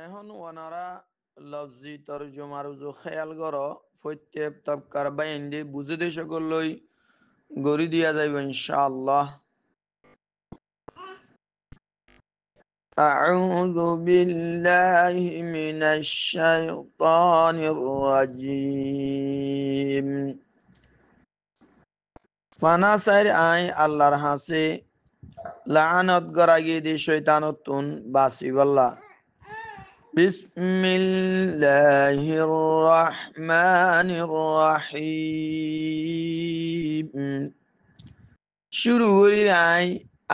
এখন ওনারা লফজি তরজমার উজু খেয়াল করো প্রত্যেক তবকার বাইন্দি বুঝে দিয়ে সকলই গড়ি দিয়া যাইব ইনশাআল্লাহ। أعوذ بالله من الشيطان الرجيم ফানাসাইর আই আল্লাহর হাসে লানত গরাগি দি শয়তানতুন বাসিবাল্লাহ। বিসমিল্লাহির রহমানির রহিম। শুরু করি আই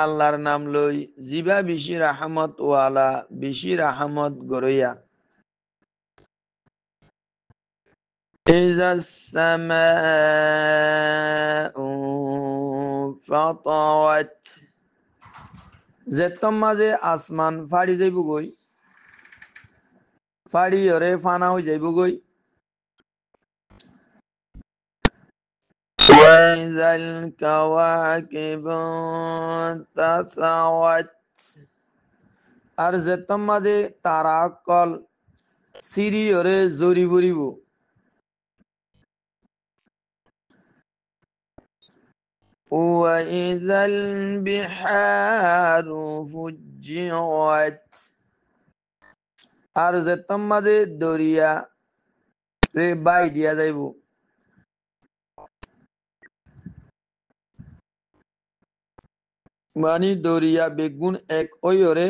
আল্লাহর নাম লই জিবা বেশি রাহমত ওয়ালা বেশি রাহমত গরইয়া। ইজাস সামাউ ফাতারাত। যেতম মাঝে আসমান ফাড়ি যাইব গই, ফাড়ি ওরে ফানা হয়ে যাইব গই। ওয়াইজাল কাওয়াকিবু তাসাওয়াত। আর যেতম মাঝে তারা কল সিরি ওরে জরি ভরিব। ওয়াইজাল বিহারু ফুজ্জিরাত। আর যেতম মাঝে দরিয়া রে বাই দিয়া যাইব। মানে দরিয়া বেগুন এক ওয়রে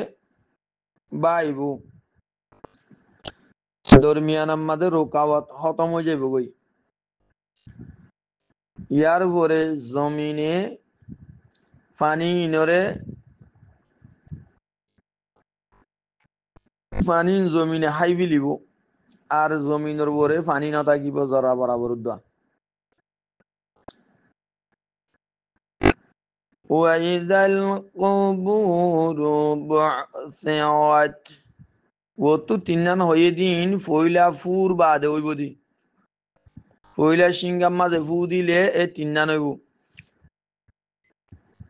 বাইব। দরমিয়ান আমাদের রোকাওয়াত খতম হয়ে যাইব গই। ইয়ার পরে জমিনে পানি ইনরে পানি জমিনে হাই ফিলিব আর জমিনের পরে পানি না থাকিব জরা বরাবর উদ্দা। ওয়াইদাল কুবুরু বু'সিরাত। ও তো তিনান হয়ে দিন ফইলা ফুর বাদে হইব দি। ফইলা সিঙ্গাম মাঝে ফু দিলে এ তিনান হইব।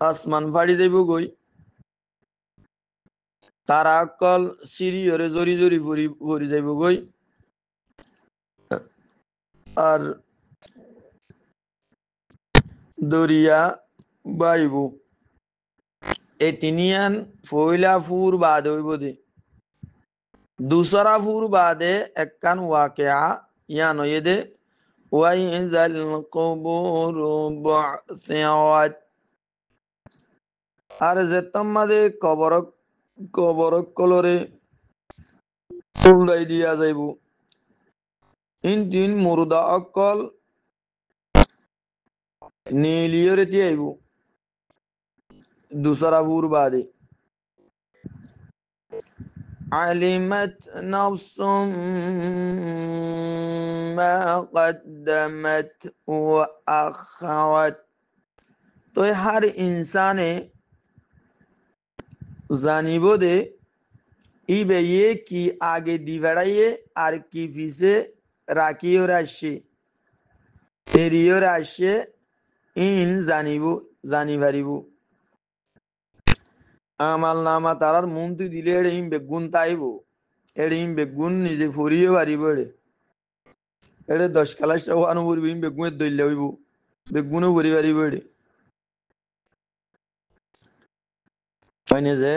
আসমান ফাড়ি যাইব গই, তারা কল সিঁড়ি হরে জরি জরি ভরি যাইব গই। আর দরিয়া বাইব। এই তিনিয়ান ফইলা ফুর বাদে হইব দি। দুসরা ফুর বাদে একখান ওয়াকিয়া ইয়ান হয়ে দে ওয়াইজাল কুবুরু বু'সিরাত। আর যেতম মাঝে কবর কলরে উল্টাই দিয়া যাইব। ইন তিন মুর্দা অকল নীলিয়রে আইব দুসরা ফুর বাদে। আলিমাত নাফসুম মা কদ্দামাত ওয়া আখারাত। তো হার ইনসানে জানিব দে ই বেয়ে কি আগে দি বেড়াইয়ে আর কি পিছে রাখিও আসছে এরিও আসছে ইন জানি পারিব। আমাল নামা তারার মন্ত্রী দিলে এড়ে ইম বেগুন তাইব, এড়ে ইম বেগুন নিজে ফরিয়ে পারিব। এড়ে 10 ক্লাস ওয়ানো পড়বি ইম বেগুনের দইলে হইব, বেগুনও ভরি পারিব। হয় যে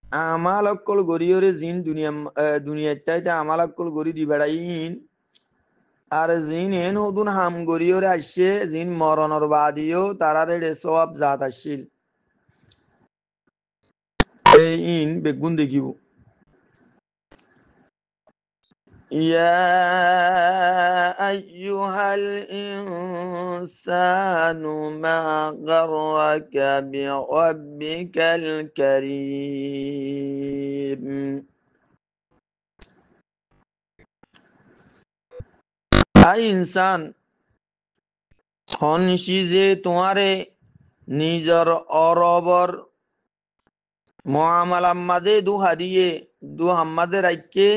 আমাল অকল গড়িয়রে জিন দুনিয়াটাইতে আমাল অকল গড়ি দি বেড়াইন। আর জিন এন হদুন হাম গড়িয়রে আসছে জিন মরণর বাদিও তারার এড়ে সব জাত আসছিল এই ইন বেগুন দেখিব। ইয়া আইয়ুহাল ইনসানু মা গাররাকা বিরাব্বিকাল কারীম। আই ইনসান হনসি যে তোমারে নিজর অরবর মুআমালাম্মাদে দু হাদিয়ে দু হাম্মাদে রাইকে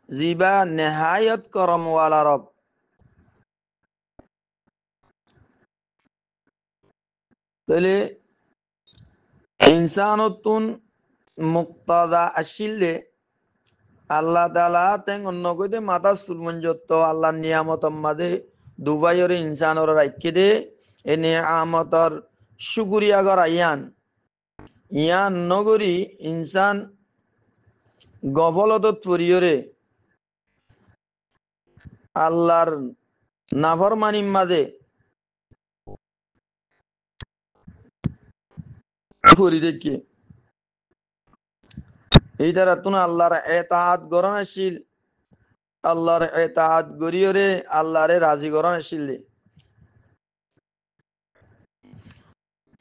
জিবা নেহায়ত করম ওয়ালা রব। তাহলে ইনসানতুন মুক্তাদা আসিলে আল্লাহ তাআলা তেন অন্য কইতে মাথা সুলমঞ্জত আল্লাহর নিয়ামতর মাঝে দুবাইয়ের ইনসানর রাখি দে এ নিয়ামতর শুকরিয়া করা ইয়ান নগরী ইনসান গফলত পরিয়রে আল্লাহর নাফরমানির মাঝে পরি দেখি এই দ্বারা তুন আল্লাহর এতাআত গরণশীল আল্লাহর এতাআত গরিয়রে আল্লাহরে রাজি গরণশীল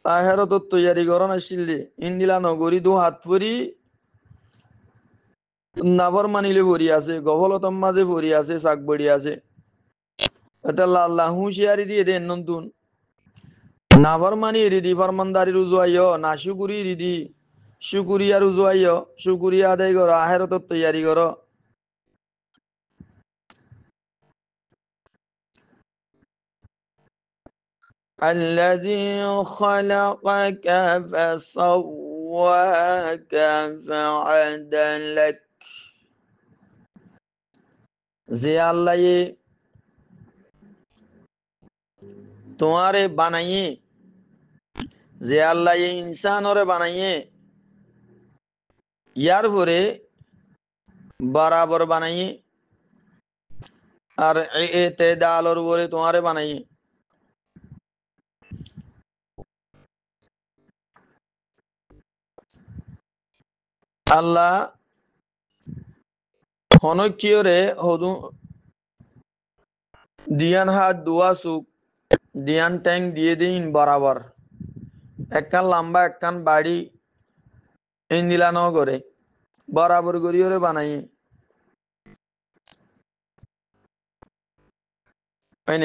আহেরত তৈয়ারি গরণশীল ইন্দিলা নগরী দু হাত পরি নাফরমানিলে ভরি আছে গফলতম মাঝে ভরি আছে চাকবড়ি আছে এটা আল্লাহ হুঁশিয়ারি দিয়ে দেন নতুন নাফরমানি রিদি ফরমানদারি রুজুয়াইও না শুকুরি রিদি শুকুরিয়া রুজুয়াইও শুকুরিয়া আদায় করো আহেরত তৈয়ারি করো الذي خلقك فسواك فعدلك যে আল্লাহ তোমারে বানাইয়ে যে আল্লাহ ইনসানরে বানাইয়ে ইয়ার পরে বরাবর বানাইয়ে আর এতেদালর পরে তোমারে বানাইয়ে আল্লাহ হনকিয়রে হদু দিয়ান হাত দুয়া সুক দিয়ান ট্যাং দিয়ে দিন বরাবর একখান লম্বা একখান বাড়ি ইন্দিলা ন করে বরাবর গড়িয়রে বানাই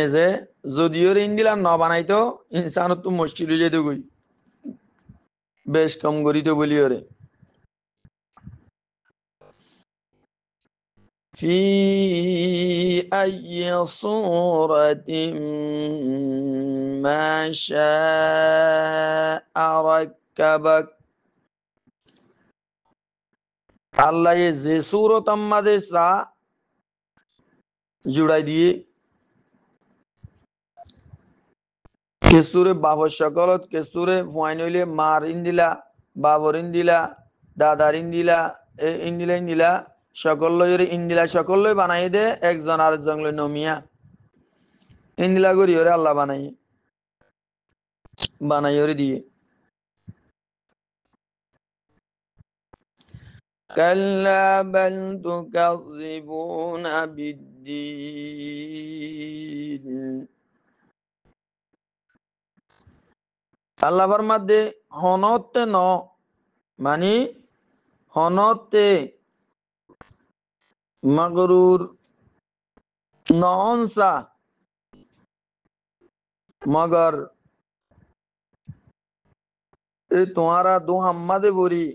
যে যদিও ইন্দিলা ন বানাইতো ইনসান তো মুশকিল হয়ে যেত গই বেশ কম গড়িত বলি ওরে في أي صورة ما شاء ركبك আল্লাহ যে সুরত আমাদের চা জুড়াই দিয়ে কেসুরে বাবর সকলত কেসুরে ফুয়াইন হইলে মার ইন্দিলা বাবর ইন্দিলা দাদার ইন্দিলা ইন্দিলা সকল লইরে ইন্দিলা সকল লই বানাই দে একজন আরেকজন লই নমিয়া ইন্দিলা করি ওরে আল্লাহ বানাই ওরে দিয়ে كلا بل تكذبون بالدين আল্লাহ ফরমাদে হনতে ন মানে হনতে মগরুর ননসা মগর এ তোমারা দু হাম্মাদে বরি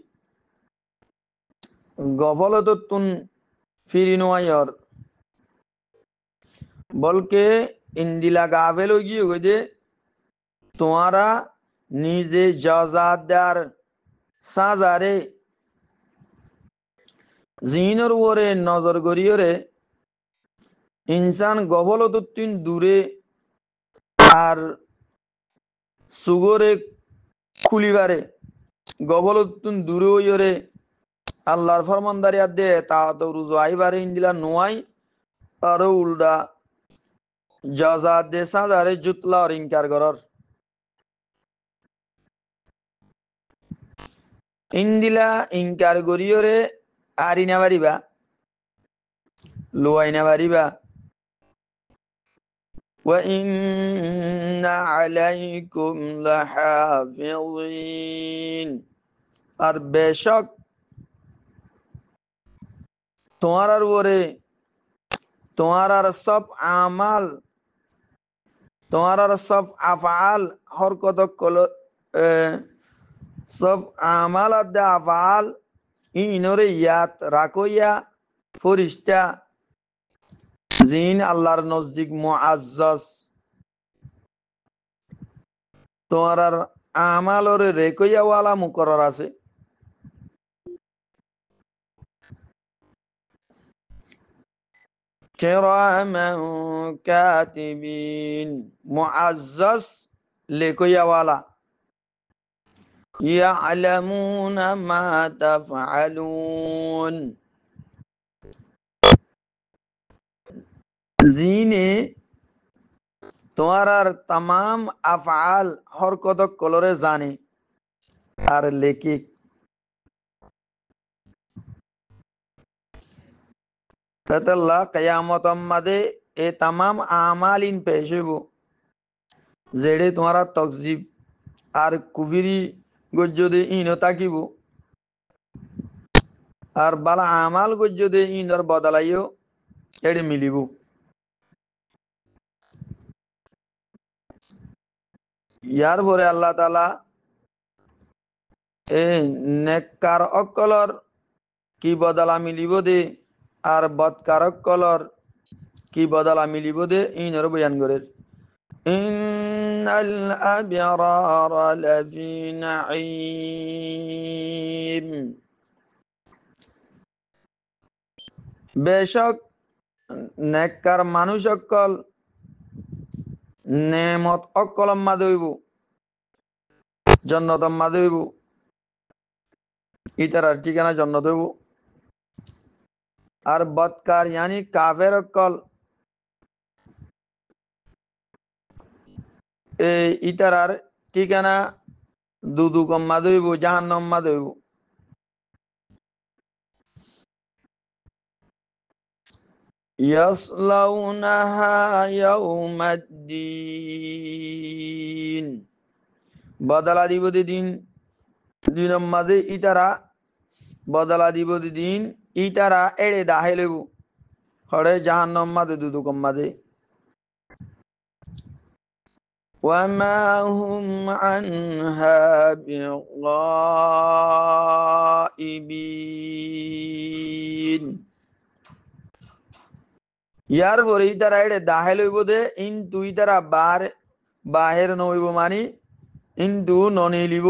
গফলত তুন ফিরিনোয়ার বলকে ইন্দিলা গাভেল গিয়ে গো তোমারা নিজে জাজাদার সাজারে জিনর ওরে নজর গরিয়রে ইনসান গফলত তুন দূরে আর সুগরে খুলিবারে গফলত তুন দূরে ওইরে আল্লাহর ফরমানদারি দে তা তো রুজু আইবারে ইন্দিলা নোয়াই আরো উল্টা জাজা দে সাজারে জুতলা আর ইনকার করর ইন্দিলা ইনকার গরিয়রে আরিনা বারিবা লোয়াইনা বারিবা وَإِنَّ عَلَيْكُمْ لَحَافِظِينَ আর বেশক তোমার উপরে তোমার সব আমাল তোমার সব আফআল হরকত সব আমাল আদ আফআল ইনরে ইয়াত রাখইয়া ফরিস্তা জিন আল্লাহর নজদিক মুআজ্জাজ তোমার আমালরে রেকইয়া ওয়ালা মুকরর আছে কিরামান কাতিবিন মুআজ্জাজ লেখইয়াওয়ালা ইয়ালামুনা মা তাফআলুন জিনে তোমার আর তামাম আফআল হরকত কলরে জানে আর লেখে তাতাল্লাহ কিয়ামত মাদে এ তামাম আমালিন পেশ হইব যেড়ে তোমারা তকজিব আর কুফিরি গজ্জদে ইনো তাকিব আর বালা আমাল গজ্জদে ইনর বদলাইও এড়ে মিলিব ইয়ার পরে আল্লাহ তাআলা এ নেককার অকলর কি বদলা মিলিব দে আর বদকার অকলর কি বদলা মিলিব দে ইনর বয়ান করে ইন্নাল আবরারা লাফি নাঈম বেশক নেককার মানুষ অকল নেমত অকলম মাদে হইব জন্নতম মাদে হইব ইতারার ঠিকানা জন্নত হইব আর বদকার ইয়ানি কাফের অকল এই ইতারার ঠিকানা দুদুকম মাদে হইব জাহান্নাম মাদে হইব ইয়াসলাউনাহা ইয়াউমাদ্দিন বদলা দিব দিন দিনের মাঝে ইতারা বদলা দিব দিন ইতারা এড়ে দাহে লেবু হরে জাহান্নাম মাঝে দুদুকম মাঝে ওয়ামা হুম আনহা বিগাইবিন ইয়ার পরে ইতারা এড়ে দাহে লইব দে ইন্তু ইতারা বাহের নইব মানি ইন্তু ননিলিব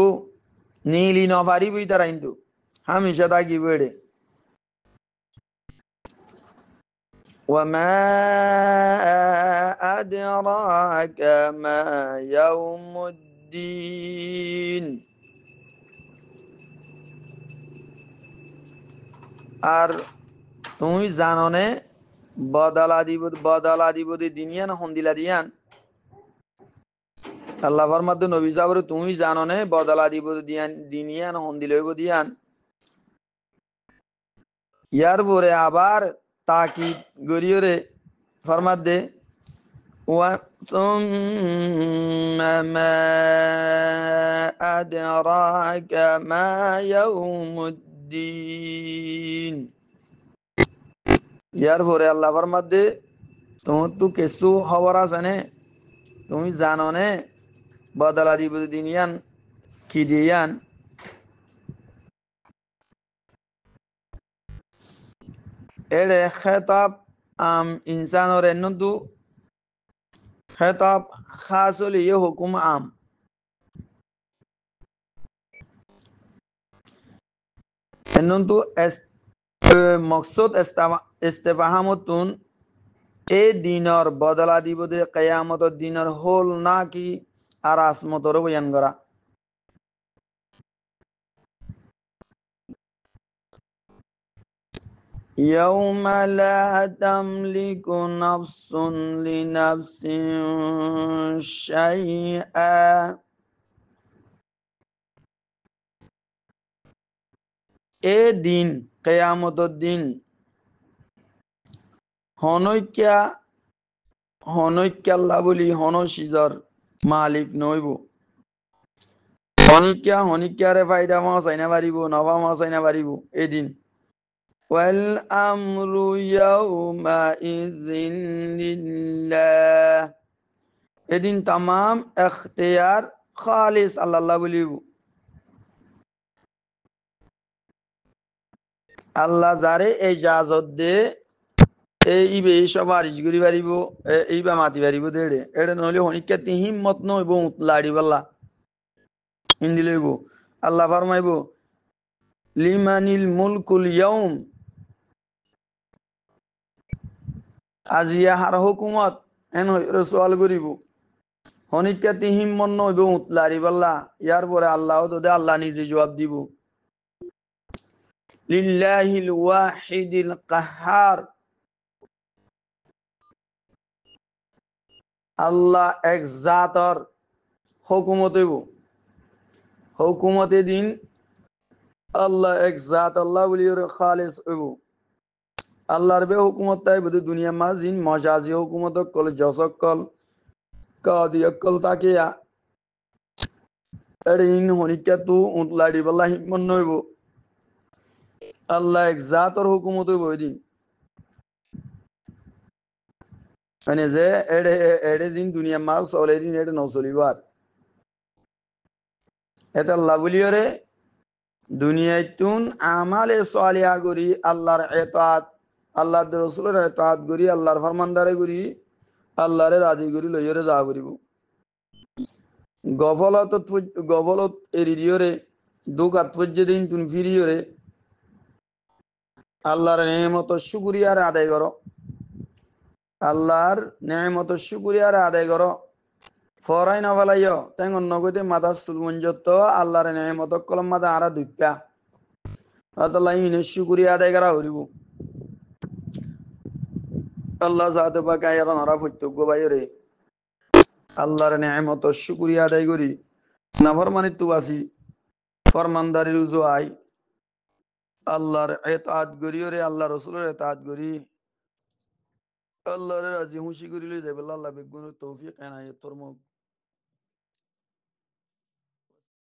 নীলি নপারিব ইতারা ইন্তু হামেশা থাকিব এড়ে وما أدراك ما يوم الدين আর তুমি জানো নে বদলা দিব দিনিয়ান হন্দিলা দিয়ান আল্লাহ ফরমাতে নবী সাবরে তুমি জানো নে বদলা দিব দিনিয়ান হন্দিলা হইব দিয়ান ইয়ার পরে আবার তাকিদ গরিয়রে ফরমাত দে ثم ما أدراك ما يوم الدين ইয়ার পরে আল্লাহ ফরমাত দে তোমার তো কিছু খবর আছে নে তুমি জানো নে বদলা দিব দিনিয়ান কি দিয়ান এড়ে খেতাব ইনসানর এন্নু খেতাব খাস হলে ইয়ে হুকুম আম এন্নু মকসদ ইস্তেফাহামতুন এই দিনর বদলা দিব দে কিয়ামতের দিনের হল না কি আর আসমতর বয়ান করা يوم لا تملك نفس لنفس شيئا এ দিন কিয়ামতের দিন হনৈক্যা আল্লাহ বলি হনসিজর মালিক নইব হনিক্যারে ফায়দা মাও চাইনা পারিব নবা মাও চাইনা পারিব এদিন والأمر يومئذ لله এদিন তামাম এখতিয়ার খালিস আল্লাহ বলিব আল্লাহ যারে ইজাজত দে ইবে সব আরিজ করি পারিব এইবা মাতি পারিব দেড়ে এড়ে নহলে হনিক্যাতি হিম্মত নইব লাড়ি পাল্লা হিন্দি লইব আল্লাহ ফরমাইব লিমানিল মুলকুল ইয়াউম আজিয়া হার হুকুমত এন হইরে সোয়াল করিব হনিকাতি হিম্মন নইব উতলারি বল্লা ইয়ার পরে আল্লাহ তোদে আল্লাহ নিজে জবাব দিব লিল্লাহিল ওয়াহিদিল কাহ্হার আল্লাহ এক জাতর হুকুমত হইব হুকুমতে দিন আল্লাহ এক জাত আল্লাহ বলিওর খালিস হইব আল্লাহর বে হুকুমত তাই বুধ দুনিয়া মাজিন মজাজি হুকুমত কল জসকল কাদি অকল তাকিয়া এরিন হনিকা তু উতলাড়ি বল্লা হিম্মন নইব আল্লাহ এক জাতর হুকুমত হইব দিন মানে যে এড়ে এড়ে দিন দুনিয়া মাল চলে দিন এড়ে নচলিবার এটা আল্লাহ বলিওরে দুনিয়াতুন আমালে সালিহা করি আল্লাহর ইতাআত আল্লাহর রাসূলের ইতাআত করি আল্লাহর ফরমানদারি করি আল্লাহরে রাজি করি লইরে যা করিব গফলত এরি দিওরে দুকাত ফজ্জে দিন তুন ফিরিওরে আল্লাহর নেমত শুকরিয়ার আদায় করো আল্লাহর নেমত শুকরিয়ার আদায় করো ফরাই না ফেলাইও তাই অন্য কইতে মাথা সুলমঞ্জত আল্লাহর নেমত কলম মাথা আরা দুপ্পা আল্লাহ ইনে শুকরিয়া আদায় করা হরিব আল্লাহ জাতে পাকে আয়ারা নরা প্রত্যক্ষ বাইরে আল্লাহর নেমত শুকরিয়া আদায় করি নাফরমানিত বাসি ফরমানদারি রুজু আই আল্লাহর ইতাআত করি ওরে আল্লাহ রাসূলের ইতাআত করি আল্লাহর রাজি খুশি করি লই যাবে আল্লাহ বেগুন তৌফিক এনায়েত ফরমাক